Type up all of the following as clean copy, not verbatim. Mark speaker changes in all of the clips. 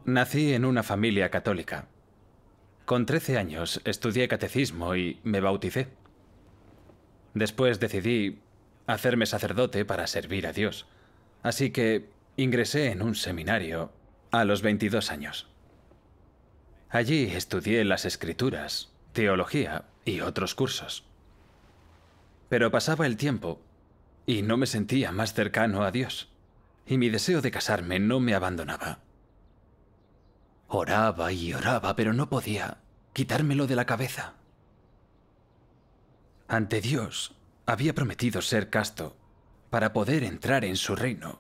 Speaker 1: Nací en una familia católica. Con 13 años estudié catecismo y me bauticé. Después decidí hacerme sacerdote para servir a Dios. Así que ingresé en un seminario a los 22 años. Allí estudié las escrituras, teología y otros cursos. Pero pasaba el tiempo y no me sentía más cercano a Dios. Y mi deseo de casarme no me abandonaba. Oraba y oraba, pero no podía quitármelo de la cabeza. Ante Dios, había prometido ser casto para poder entrar en su reino,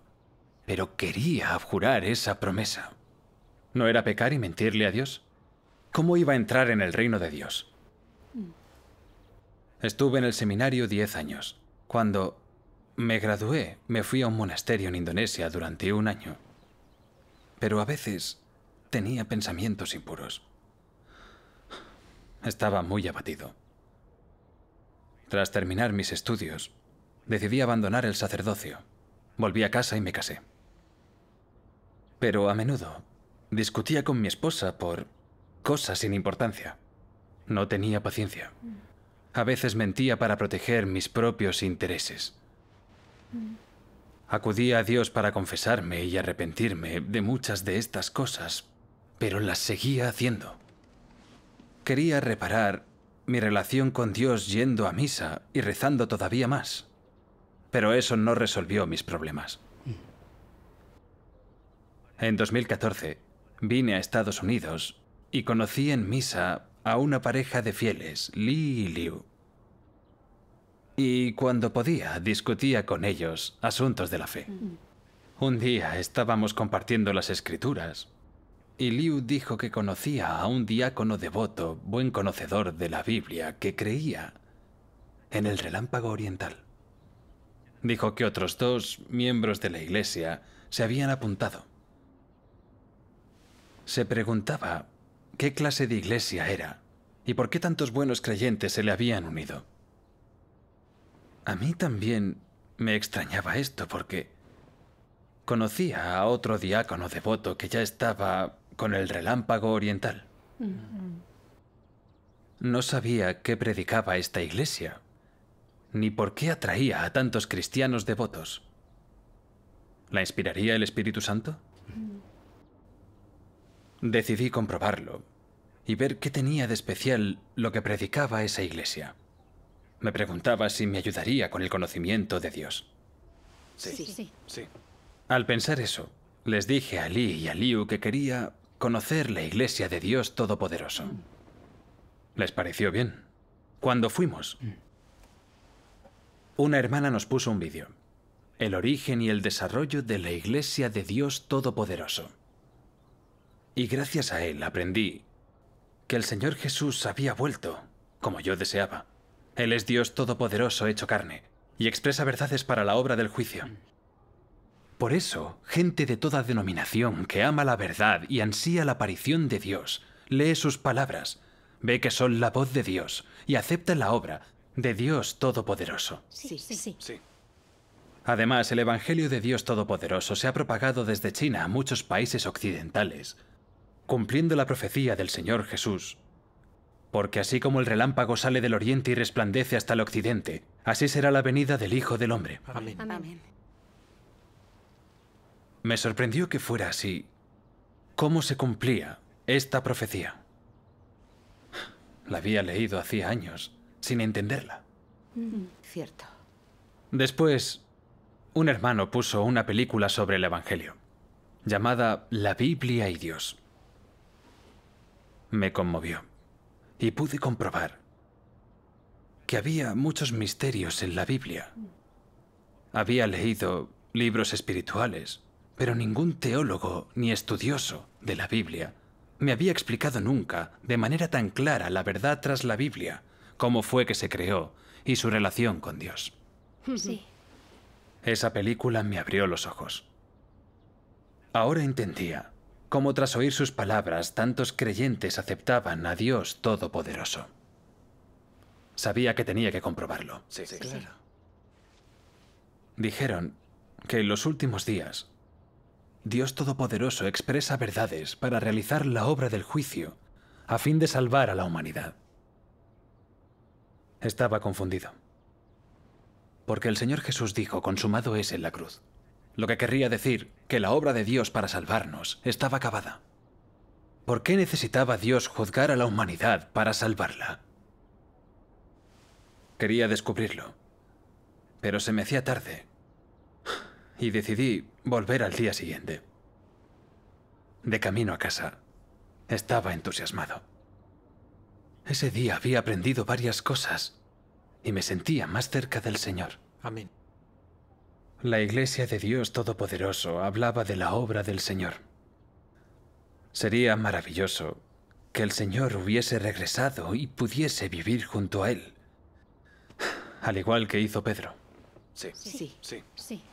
Speaker 1: pero quería abjurar esa promesa. ¿No era pecar y mentirle a Dios? ¿Cómo iba a entrar en el reino de Dios? Estuve en el seminario 10 años. Cuando me gradué, me fui a un monasterio en Indonesia durante un año. Pero a veces tenía pensamientos impuros. Estaba muy abatido. Tras terminar mis estudios, decidí abandonar el sacerdocio. Volví a casa y me casé. Pero a menudo discutía con mi esposa por cosas sin importancia. No tenía paciencia. A veces mentía para proteger mis propios intereses. Acudía a Dios para confesarme y arrepentirme de muchas de estas cosas, pero las seguía haciendo. Quería reparar mi relación con Dios yendo a misa y rezando todavía más, pero eso no resolvió mis problemas. En 2014 vine a Estados Unidos y conocí en misa a una pareja de fieles, Lee y Liu. Y cuando podía, discutía con ellos asuntos de la fe. Un día estábamos compartiendo las escrituras y Liu dijo que conocía a un diácono devoto, buen conocedor de la Biblia, que creía en el relámpago oriental. Dijo que otros 2 miembros de la iglesia se habían apuntado. Se preguntaba qué clase de iglesia era y por qué tantos buenos creyentes se le habían unido. A mí también me extrañaba esto porque conocía a otro diácono devoto que ya estaba con el relámpago oriental. No sabía qué predicaba esta iglesia, ni por qué atraía a tantos cristianos devotos. ¿La inspiraría el Espíritu Santo? Decidí comprobarlo y ver qué tenía de especial lo que predicaba esa iglesia. Me preguntaba si me ayudaría con el conocimiento de Dios.
Speaker 2: Sí.
Speaker 1: Al pensar eso, les dije a Lee y a Liu que quería conocer la iglesia de Dios Todopoderoso. Les pareció bien. Cuando fuimos, una hermana nos puso un vídeo. El origen y el desarrollo de la iglesia de Dios Todopoderoso. Y gracias a él aprendí que el Señor Jesús había vuelto, como yo deseaba. Él es Dios Todopoderoso hecho carne y expresa verdades para la obra del juicio. Por eso, gente de toda denominación que ama la verdad y ansía la aparición de Dios, lee sus palabras, ve que son la voz de Dios y acepta la obra de Dios Todopoderoso.
Speaker 2: Sí.
Speaker 1: Además, el Evangelio de Dios Todopoderoso se ha propagado desde China a muchos países occidentales, cumpliendo la profecía del Señor Jesús. Porque así como el relámpago sale del oriente y resplandece hasta el occidente, así será la venida del Hijo del Hombre.
Speaker 2: Amén.
Speaker 1: Me sorprendió que fuera así. ¿Cómo se cumplía esta profecía? La había leído hacía años, sin entenderla.
Speaker 2: Cierto.
Speaker 1: Después, un hermano puso una película sobre el Evangelio, llamada La Biblia y Dios. Me conmovió y pude comprobar que había muchos misterios en la Biblia. Había leído libros espirituales, pero ningún teólogo ni estudioso de la Biblia me había explicado nunca, de manera tan clara, la verdad tras la Biblia, cómo fue que se creó y su relación con Dios.
Speaker 2: Sí.
Speaker 1: Esa película me abrió los ojos. Ahora entendía cómo tras oír sus palabras tantos creyentes aceptaban a Dios Todopoderoso. Sabía que tenía que comprobarlo.
Speaker 3: Sí, claro.
Speaker 1: Dijeron que en los últimos días Dios Todopoderoso expresa verdades para realizar la obra del juicio, a fin de salvar a la humanidad. Estaba confundido. Porque el Señor Jesús dijo, consumado es en la cruz. Lo que querría decir que la obra de Dios para salvarnos estaba acabada. ¿Por qué necesitaba Dios juzgar a la humanidad para salvarla? Quería descubrirlo, pero se me hacía tarde y decidí volver al día siguiente. De camino a casa, estaba entusiasmado. Ese día había aprendido varias cosas y me sentía más cerca del Señor.
Speaker 3: Amén.
Speaker 1: La Iglesia de Dios Todopoderoso hablaba de la obra del Señor. Sería maravilloso que el Señor hubiese regresado y pudiese vivir junto a Él, al igual que hizo Pedro.
Speaker 3: Sí.
Speaker 2: Sí.
Speaker 3: Sí.
Speaker 2: Sí.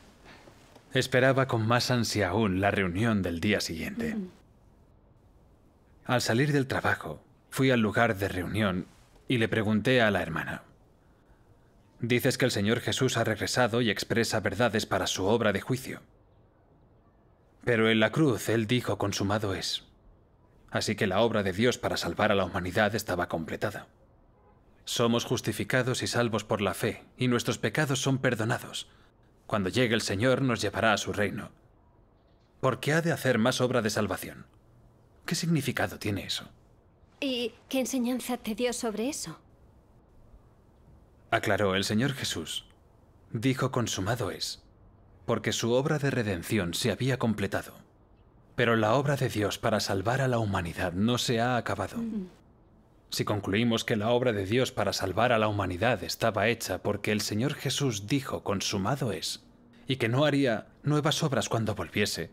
Speaker 1: Esperaba con más ansia aún la reunión del día siguiente. Al salir del trabajo, fui al lugar de reunión y le pregunté a la hermana: «Dices que el Señor Jesús ha regresado y expresa verdades para su obra de juicio. Pero en la cruz Él dijo, consumado es. Así que la obra de Dios para salvar a la humanidad estaba completada. Somos justificados y salvos por la fe, y nuestros pecados son perdonados. Cuando llegue el Señor nos llevará a su reino. ¿Por qué ha de hacer más obra de salvación? ¿Qué significado tiene eso?».
Speaker 2: ¿Y qué enseñanza te dio sobre eso?
Speaker 1: Aclaró: el Señor Jesús dijo, consumado es, porque su obra de redención se había completado. Pero la obra de Dios para salvar a la humanidad no se ha acabado. Si concluimos que la obra de Dios para salvar a la humanidad estaba hecha porque el Señor Jesús dijo, consumado es, y que no haría nuevas obras cuando volviese,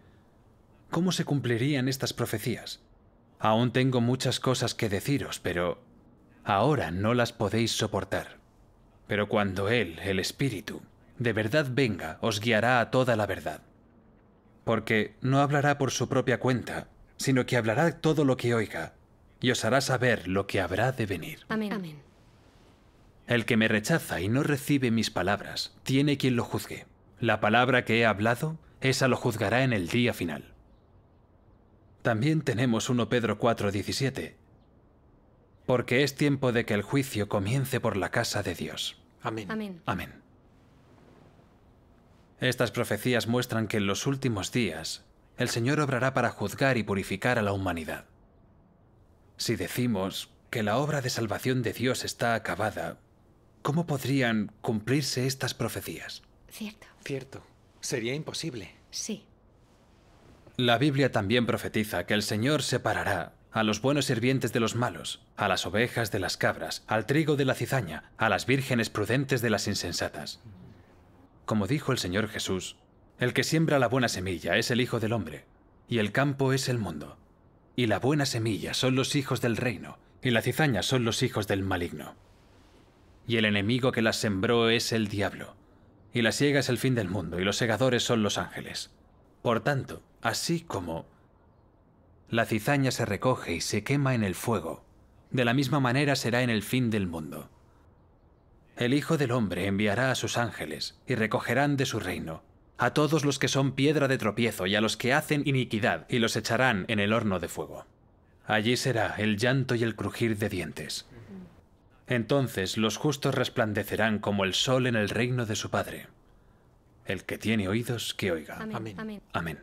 Speaker 1: ¿cómo se cumplirían estas profecías? Aún tengo muchas cosas que deciros, pero ahora no las podéis soportar. Pero cuando Él, el Espíritu, de verdad venga, os guiará a toda la verdad. Porque no hablará por su propia cuenta, sino que hablará todo lo que oiga, y os hará saber lo que habrá de venir.
Speaker 2: Amén. Amén.
Speaker 1: El que me rechaza y no recibe mis palabras, tiene quien lo juzgue. La palabra que he hablado, esa lo juzgará en el día final. También tenemos 1 Pedro 4:17. Porque es tiempo de que el juicio comience por la casa de Dios.
Speaker 3: Amén.
Speaker 2: Amén.
Speaker 1: Amén. Estas profecías muestran que en los últimos días el Señor obrará para juzgar y purificar a la humanidad. Si decimos que la obra de salvación de Dios está acabada, ¿cómo podrían cumplirse estas profecías?
Speaker 2: Cierto.
Speaker 3: Cierto. Sería imposible.
Speaker 2: Sí.
Speaker 1: La Biblia también profetiza que el Señor separará a los buenos sirvientes de los malos, a las ovejas de las cabras, al trigo de la cizaña, a las vírgenes prudentes de las insensatas. Como dijo el Señor Jesús, el que siembra la buena semilla es el Hijo del Hombre, y el campo es el mundo. Y la buena semilla son los hijos del reino, y la cizaña son los hijos del maligno. Y el enemigo que las sembró es el diablo, y la siega es el fin del mundo, y los segadores son los ángeles. Por tanto, así como la cizaña se recoge y se quema en el fuego, de la misma manera será en el fin del mundo. El Hijo del Hombre enviará a sus ángeles y recogerán de su reino a todos los que son piedra de tropiezo y a los que hacen iniquidad, y los echarán en el horno de fuego. Allí será el llanto y el crujir de dientes. Entonces los justos resplandecerán como el sol en el reino de su Padre. El que tiene oídos, que oiga.
Speaker 2: Amén.
Speaker 3: Amén.
Speaker 2: Amén.
Speaker 1: Amén.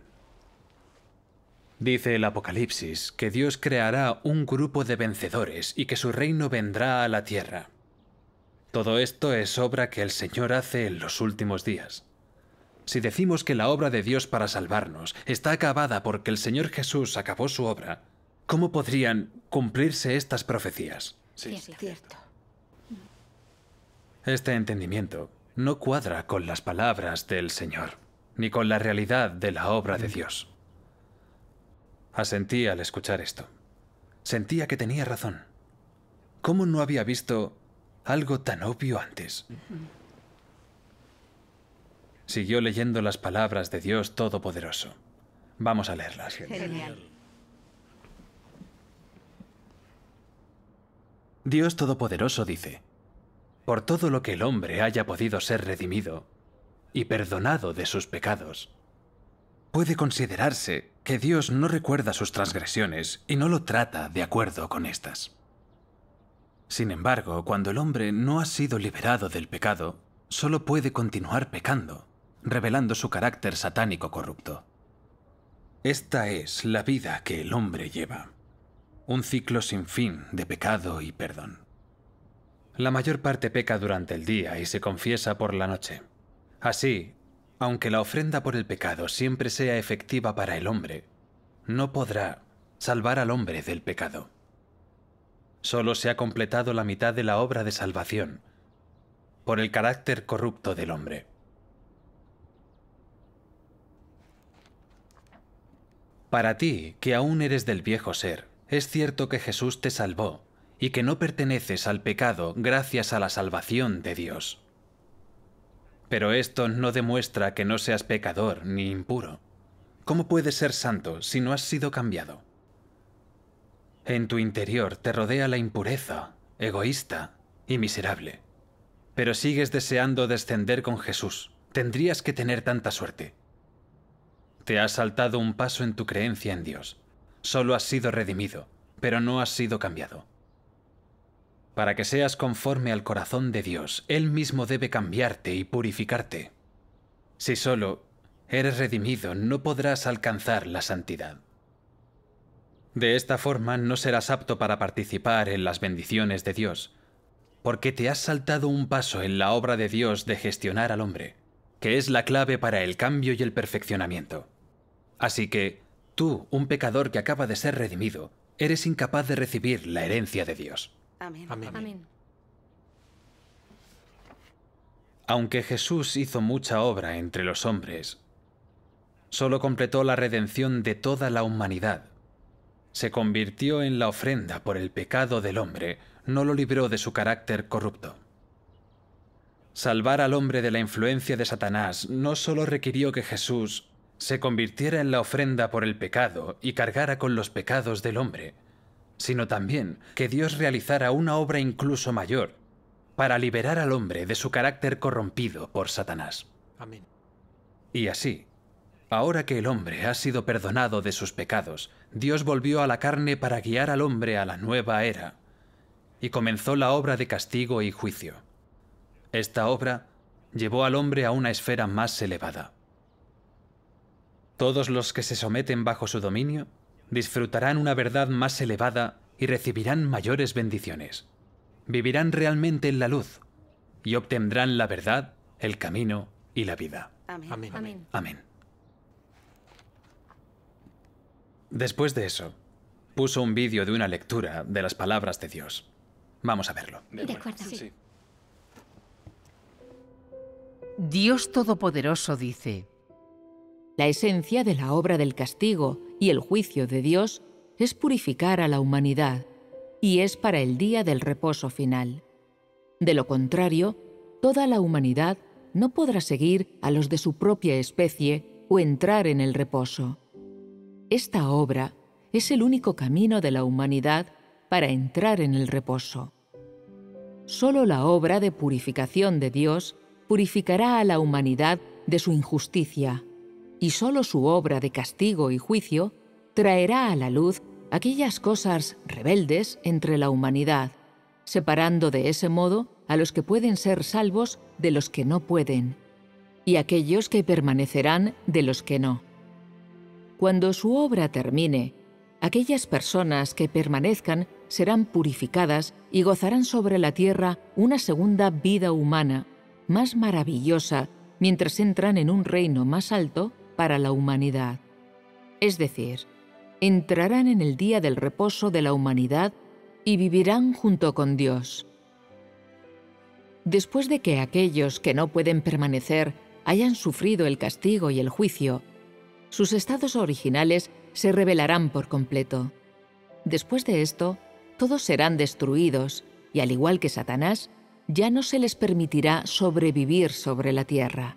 Speaker 1: Dice el Apocalipsis que Dios creará un grupo de vencedores y que su reino vendrá a la tierra. Todo esto es obra que el Señor hace en los últimos días. Si decimos que la obra de Dios para salvarnos está acabada porque el Señor Jesús acabó su obra, ¿cómo podrían cumplirse estas profecías?
Speaker 3: Sí.
Speaker 2: Cierto.
Speaker 1: Este entendimiento no cuadra con las palabras del Señor, ni con la realidad de la obra de Dios. Asentí al escuchar esto. Sentía que tenía razón. ¿Cómo no había visto algo tan obvio antes? Siguió leyendo las palabras de Dios Todopoderoso. Vamos a leerlas.
Speaker 2: Genial.
Speaker 1: Dios Todopoderoso dice: por todo lo que el hombre haya podido ser redimido y perdonado de sus pecados, puede considerarse que Dios no recuerda sus transgresiones y no lo trata de acuerdo con estas. Sin embargo, cuando el hombre no ha sido liberado del pecado, solo puede continuar pecando, revelando su carácter satánico corrupto. Esta es la vida que el hombre lleva, un ciclo sin fin de pecado y perdón. La mayor parte peca durante el día y se confiesa por la noche. Así, aunque la ofrenda por el pecado siempre sea efectiva para el hombre, no podrá salvar al hombre del pecado. Solo se ha completado la mitad de la obra de salvación por el carácter corrupto del hombre. Para ti, que aún eres del viejo ser, es cierto que Jesús te salvó y que no perteneces al pecado gracias a la salvación de Dios. Pero esto no demuestra que no seas pecador ni impuro. ¿Cómo puedes ser santo si no has sido cambiado? En tu interior te rodea la impureza, egoísta y miserable. Pero sigues deseando descender con Jesús. Tendrías que tener tanta suerte. Te has saltado un paso en tu creencia en Dios. Solo has sido redimido, pero no has sido cambiado. Para que seas conforme al corazón de Dios, Él mismo debe cambiarte y purificarte. Si solo eres redimido, no podrás alcanzar la santidad. De esta forma no serás apto para participar en las bendiciones de Dios, porque te has saltado un paso en la obra de Dios de gestionar al hombre, que es la clave para el cambio y el perfeccionamiento. Así que, tú, un pecador que acaba de ser redimido, eres incapaz de recibir la herencia de Dios.
Speaker 2: Amén.
Speaker 3: Amén.
Speaker 2: Amén.
Speaker 1: Aunque Jesús hizo mucha obra entre los hombres, solo completó la redención de toda la humanidad. Se convirtió en la ofrenda por el pecado del hombre, no lo libró de su carácter corrupto. Salvar al hombre de la influencia de Satanás no solo requirió que Jesús se convirtiera en la ofrenda por el pecado y cargara con los pecados del hombre, sino también que Dios realizara una obra incluso mayor para liberar al hombre de su carácter corrompido por Satanás.
Speaker 3: Amén.
Speaker 1: Y así, ahora que el hombre ha sido perdonado de sus pecados, Dios volvió a la carne para guiar al hombre a la nueva era, y comenzó la obra de castigo y juicio. Esta obra llevó al hombre a una esfera más elevada. Todos los que se someten bajo su dominio disfrutarán una verdad más elevada y recibirán mayores bendiciones. Vivirán realmente en la luz y obtendrán la verdad, el camino y la vida.
Speaker 2: Amén.
Speaker 3: Amén.
Speaker 2: Amén.
Speaker 1: Amén. Después de eso, puso un vídeo de una lectura de las palabras de Dios. Vamos a verlo.
Speaker 2: De acuerdo.
Speaker 3: Sí.
Speaker 4: Dios Todopoderoso dice: la esencia de la obra del castigo y el juicio de Dios es purificar a la humanidad, y es para el día del reposo final. De lo contrario, toda la humanidad no podrá seguir a los de su propia especie o entrar en el reposo. Esta obra es el único camino de la humanidad para entrar en el reposo. Solo la obra de purificación de Dios purificará a la humanidad de su injusticia, y solo su obra de castigo y juicio traerá a la luz aquellas cosas rebeldes entre la humanidad, separando de ese modo a los que pueden ser salvos de los que no pueden, y aquellos que permanecerán de los que no. Cuando su obra termine, aquellas personas que permanezcan serán purificadas y gozarán sobre la tierra una segunda vida humana, más maravillosa, mientras entran en un reino más alto para la humanidad. Es decir, entrarán en el día del reposo de la humanidad y vivirán junto con Dios. Después de que aquellos que no pueden permanecer hayan sufrido el castigo y el juicio, sus estados originales se revelarán por completo. Después de esto, todos serán destruidos y, al igual que Satanás, ya no se les permitirá sobrevivir sobre la tierra.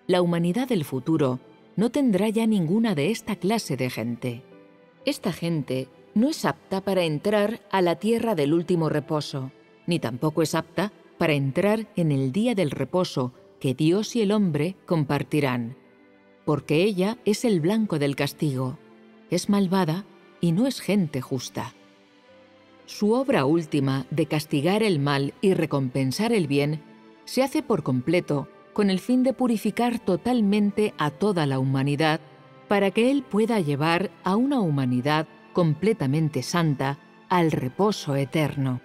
Speaker 4: La humanidad del futuro no tendrá ya ninguna de esta clase de gente. Esta gente no es apta para entrar a la tierra del último reposo, ni tampoco es apta para entrar en el día del reposo que Dios y el hombre compartirán. porque ella es el blanco del castigo, es malvada y no es gente justa. Su obra última de castigar el mal y recompensar el bien se hace por completo con el fin de purificar totalmente a toda la humanidad para que Él pueda llevar a una humanidad completamente santa al reposo eterno.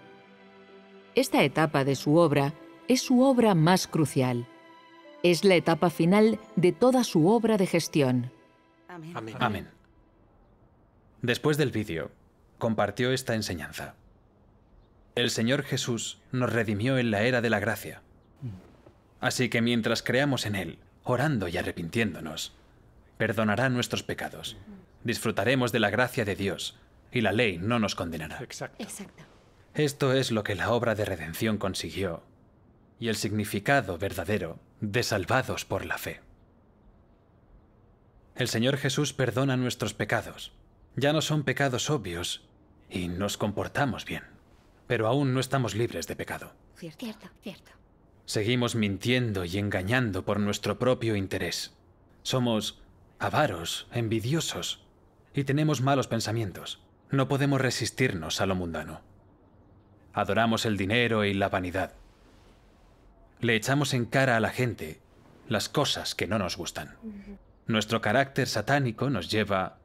Speaker 4: Esta etapa de su obra es su obra más crucial. Es la etapa final de toda su obra de gestión.
Speaker 3: Amén.
Speaker 1: Amén. Después del vídeo, compartió esta enseñanza. El Señor Jesús nos redimió en la era de la gracia. Así que mientras creamos en Él, orando y arrepintiéndonos, perdonará nuestros pecados. Disfrutaremos de la gracia de Dios y la ley no nos condenará.
Speaker 3: Exacto.
Speaker 2: Exacto.
Speaker 1: Esto es lo que la obra de redención consiguió y el significado verdadero de salvados por la fe. El Señor Jesús perdona nuestros pecados. Ya no son pecados obvios y nos comportamos bien, pero aún no estamos libres de pecado.
Speaker 2: Cierto, cierto.
Speaker 1: Seguimos mintiendo y engañando por nuestro propio interés. Somos avaros, envidiosos y tenemos malos pensamientos. No podemos resistirnos a lo mundano. Adoramos el dinero y la vanidad. Le echamos en cara a la gente las cosas que no nos gustan. Nuestro carácter satánico nos lleva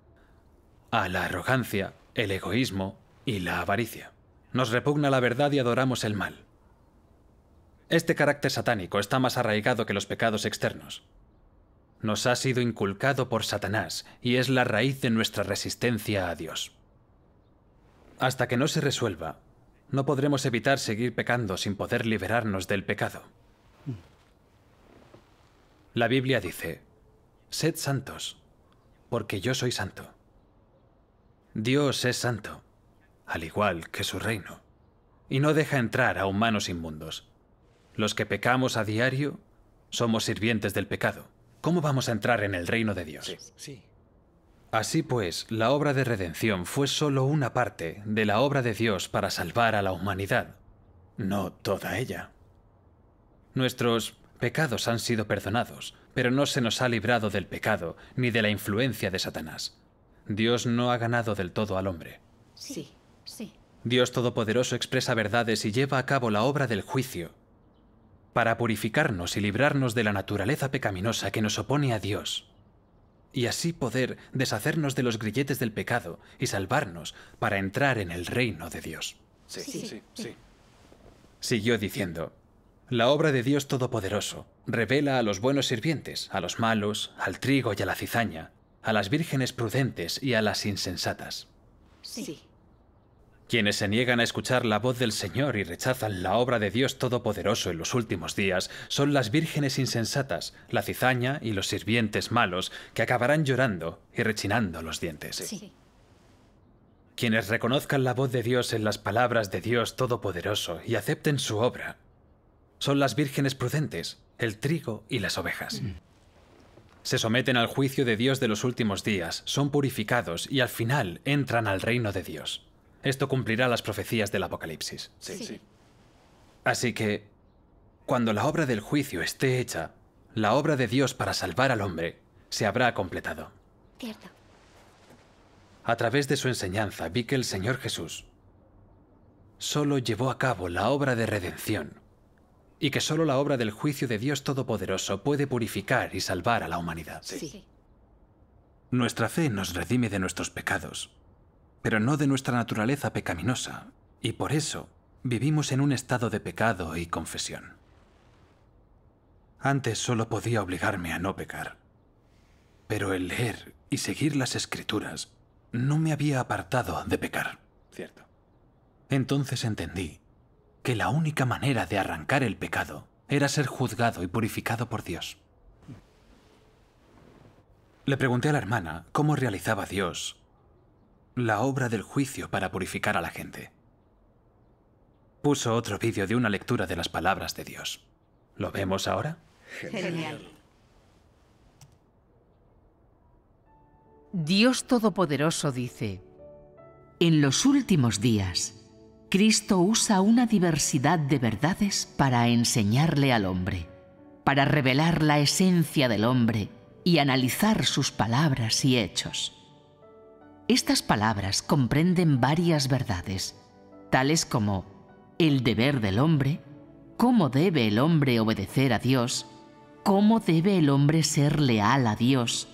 Speaker 1: a la arrogancia, el egoísmo y la avaricia. Nos repugna la verdad y adoramos el mal. Este carácter satánico está más arraigado que los pecados externos. Nos ha sido inculcado por Satanás y es la raíz de nuestra resistencia a Dios. Hasta que no se resuelva, no podremos evitar seguir pecando sin poder liberarnos del pecado. La Biblia dice, «Sed santos, porque yo soy santo». Dios es santo, al igual que su reino, y no deja entrar a humanos inmundos. Los que pecamos a diario somos sirvientes del pecado. ¿Cómo vamos a entrar en el reino de Dios?
Speaker 3: Sí.
Speaker 1: Así pues, la obra de redención fue solo una parte de la obra de Dios para salvar a la humanidad, no toda ella. Nuestros pecados han sido perdonados, pero no se nos ha librado del pecado ni de la influencia de Satanás. Dios no ha ganado del todo al hombre.
Speaker 2: Sí, sí.
Speaker 1: Dios Todopoderoso expresa verdades y lleva a cabo la obra del juicio para purificarnos y librarnos de la naturaleza pecaminosa que nos opone a Dios, y así poder deshacernos de los grilletes del pecado y salvarnos para entrar en el reino de Dios.
Speaker 3: Sí.
Speaker 1: Siguió diciendo, la obra de Dios Todopoderoso revela a los buenos sirvientes, a los malos, al trigo y a la cizaña, a las vírgenes prudentes y a las insensatas.
Speaker 2: Sí.
Speaker 1: Quienes se niegan a escuchar la voz del Señor y rechazan la obra de Dios Todopoderoso en los últimos días son las vírgenes insensatas, la cizaña y los sirvientes malos que acabarán llorando y rechinando los dientes.
Speaker 2: Sí.
Speaker 1: Quienes reconozcan la voz de Dios en las palabras de Dios Todopoderoso y acepten su obra son las vírgenes prudentes, el trigo y las ovejas. Se someten al juicio de Dios de los últimos días, son purificados y al final entran al reino de Dios. Esto cumplirá las profecías del Apocalipsis.
Speaker 2: Sí.
Speaker 1: Así que, cuando la obra del juicio esté hecha, la obra de Dios para salvar al hombre se habrá completado.
Speaker 2: Cierto.
Speaker 1: A través de su enseñanza vi que el Señor Jesús solo llevó a cabo la obra de redención y que solo la obra del juicio de Dios Todopoderoso puede purificar y salvar a la humanidad.
Speaker 2: Sí.
Speaker 1: Nuestra fe nos redime de nuestros pecados, pero no de nuestra naturaleza pecaminosa, y por eso vivimos en un estado de pecado y confesión. Antes solo podía obligarme a no pecar, pero el leer y seguir las Escrituras no me había apartado de pecar.
Speaker 3: Cierto.
Speaker 1: Entonces entendí que la única manera de arrancar el pecado era ser juzgado y purificado por Dios. Le pregunté a la hermana cómo realizaba Dios la obra del juicio para purificar a la gente. Puso otro vídeo de una lectura de las palabras de Dios. ¿Lo vemos ahora?
Speaker 2: Genial.
Speaker 4: Dios Todopoderoso dice, en los últimos días, Cristo usa una diversidad de verdades para enseñarle al hombre, para revelar la esencia del hombre
Speaker 5: y analizar sus palabras y hechos. Estas palabras comprenden varias verdades, tales como el deber del hombre, cómo debe el hombre obedecer a Dios, cómo debe el hombre ser leal a Dios,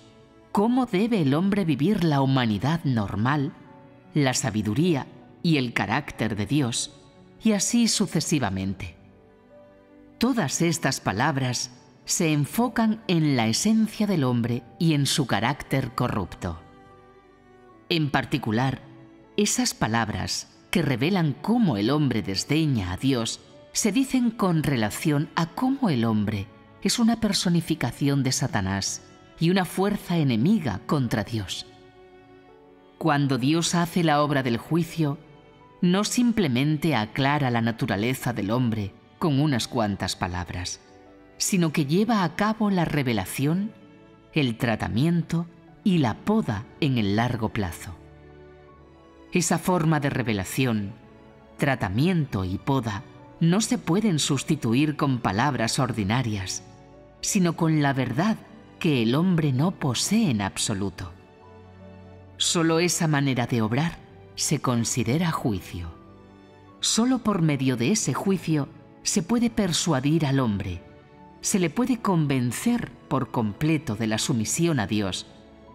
Speaker 5: cómo debe el hombre vivir la humanidad normal, la sabiduría y el carácter de Dios, y así sucesivamente. Todas estas palabras se enfocan en la esencia del hombre y en su carácter corrupto. En particular, esas palabras que revelan cómo el hombre desdeña a Dios se dicen con relación a cómo el hombre es una personificación de Satanás y una fuerza enemiga contra Dios. Cuando Dios hace la obra del juicio, no simplemente aclara la naturaleza del hombre con unas cuantas palabras, sino que lleva a cabo la revelación, el tratamiento y la poda en el largo plazo. Esa forma de revelación, tratamiento y poda no se pueden sustituir con palabras ordinarias, sino con la verdad que el hombre no posee en absoluto. Solo esa manera de obrar se considera juicio. Solo por medio de ese juicio se puede persuadir al hombre, se le puede convencer por completo de la sumisión a Dios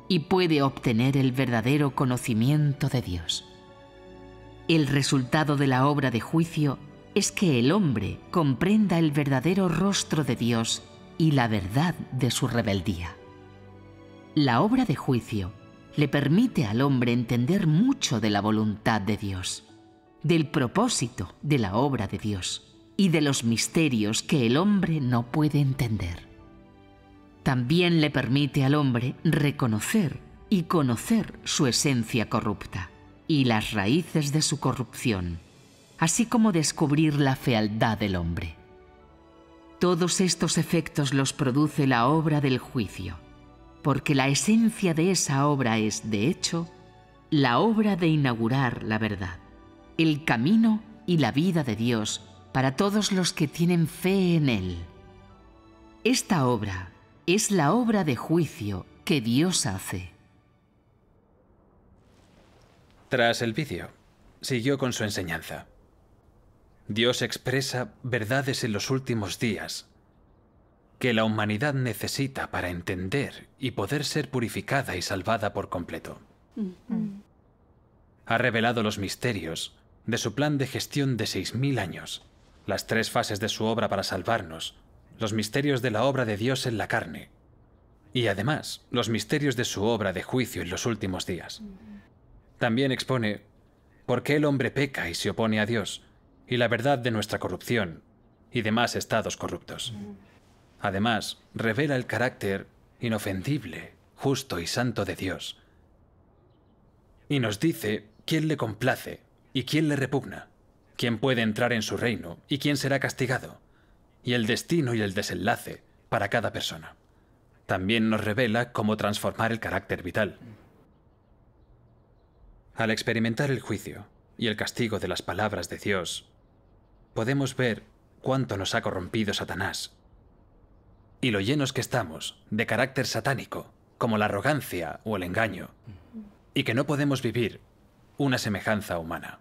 Speaker 5: y puede obtener el verdadero conocimiento de Dios. El resultado de la obra de juicio es que el hombre comprenda el verdadero rostro de Dios y la verdad de su rebeldía. La obra de juicio le permite al hombre entender mucho de la voluntad de Dios, del propósito de la obra de Dios y de los misterios que el hombre no puede entender. También le permite al hombre reconocer y conocer su esencia corrupta y las raíces de su corrupción, así como descubrir la fealdad del hombre. Todos estos efectos los produce la obra del juicio, porque la esencia de esa obra es, de hecho, la obra de inaugurar la verdad, el camino y la vida de Dios para todos los que tienen fe en Él. Esta obra es la obra de juicio que Dios hace.
Speaker 1: Tras el vídeo, siguió con su enseñanza. Dios expresa verdades en los últimos días que la humanidad necesita para entender y poder ser purificada y salvada por completo. Ha revelado los misterios de su plan de gestión de 6000 años, las 3 fases de su obra para salvarnos, los misterios de la obra de Dios en la carne y además los misterios de su obra de juicio en los últimos días. También expone por qué el hombre peca y se opone a Dios y la verdad de nuestra corrupción y demás estados corruptos. Además, revela el carácter inofendible, justo y santo de Dios. Y nos dice quién le complace y quién le repugna, quién puede entrar en su reino y quién será castigado, y el destino y el desenlace para cada persona. También nos revela cómo transformar el carácter vital. Al experimentar el juicio y el castigo de las palabras de Dios, podemos ver cuánto nos ha corrompido Satanás y lo llenos que estamos de carácter satánico, como la arrogancia o el engaño, y que no podemos vivir una semejanza humana.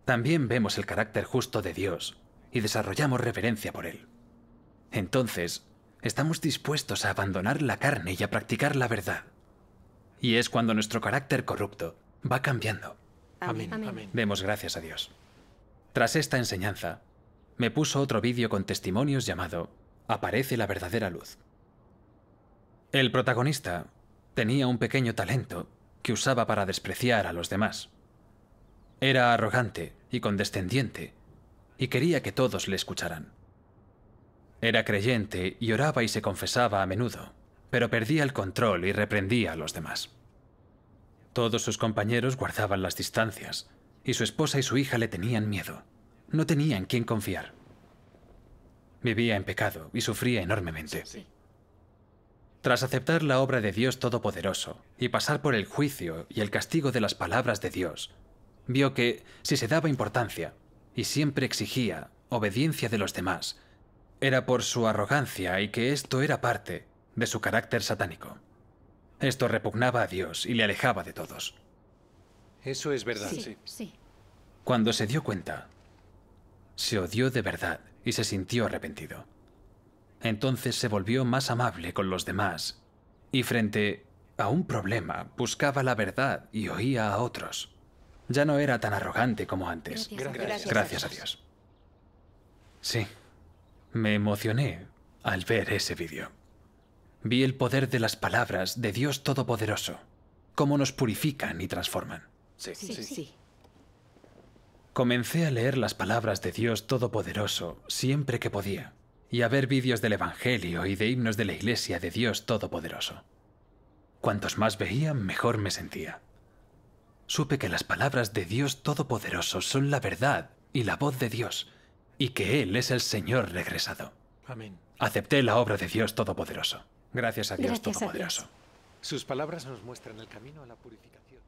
Speaker 1: También vemos el carácter justo de Dios y desarrollamos reverencia por Él. Entonces, estamos dispuestos a abandonar la carne y a practicar la verdad. Y es cuando nuestro carácter corrupto va cambiando.
Speaker 3: Amén.
Speaker 2: Amén.
Speaker 1: Demos gracias a Dios. Tras esta enseñanza, me puso otro vídeo con testimonios llamado Aparece la verdadera luz. El protagonista tenía un pequeño talento que usaba para despreciar a los demás. Era arrogante y condescendiente y quería que todos le escucharan. Era creyente y oraba y se confesaba a menudo, pero perdía el control y reprendía a los demás. Todos sus compañeros guardaban las distancias y su esposa y su hija le tenían miedo. No tenía en quién confiar. Vivía en pecado y sufría enormemente. Tras aceptar la obra de Dios Todopoderoso y pasar por el juicio y el castigo de las palabras de Dios, vio que, si se daba importancia y siempre exigía obediencia de los demás, era por su arrogancia y que esto era parte de su carácter satánico. Esto repugnaba a Dios y le alejaba de todos.
Speaker 3: Eso es verdad,
Speaker 2: Sí,
Speaker 3: sí.
Speaker 2: sí.
Speaker 1: Cuando se dio cuenta, se odió de verdad y se sintió arrepentido. Entonces se volvió más amable con los demás y frente a un problema buscaba la verdad y oía a otros. Ya no era tan arrogante como antes. Gracias a Dios. Sí, me emocioné al ver ese vídeo. Vi el poder de las palabras de Dios Todopoderoso, cómo nos purifican y transforman.
Speaker 3: Sí.
Speaker 2: Sí, sí.
Speaker 1: Comencé a leer las palabras de Dios Todopoderoso siempre que podía y a ver vídeos del Evangelio y de himnos de la Iglesia de Dios Todopoderoso. Cuantos más veía, mejor me sentía. Supe que las palabras de Dios Todopoderoso son la verdad y la voz de Dios, y que Él es el Señor regresado.
Speaker 3: Amén.
Speaker 1: Acepté la obra de Dios Todopoderoso. Gracias a Dios
Speaker 2: Gracias a
Speaker 1: Todopoderoso.
Speaker 2: Dios.
Speaker 3: Sus palabras nos muestran el camino a la purificación.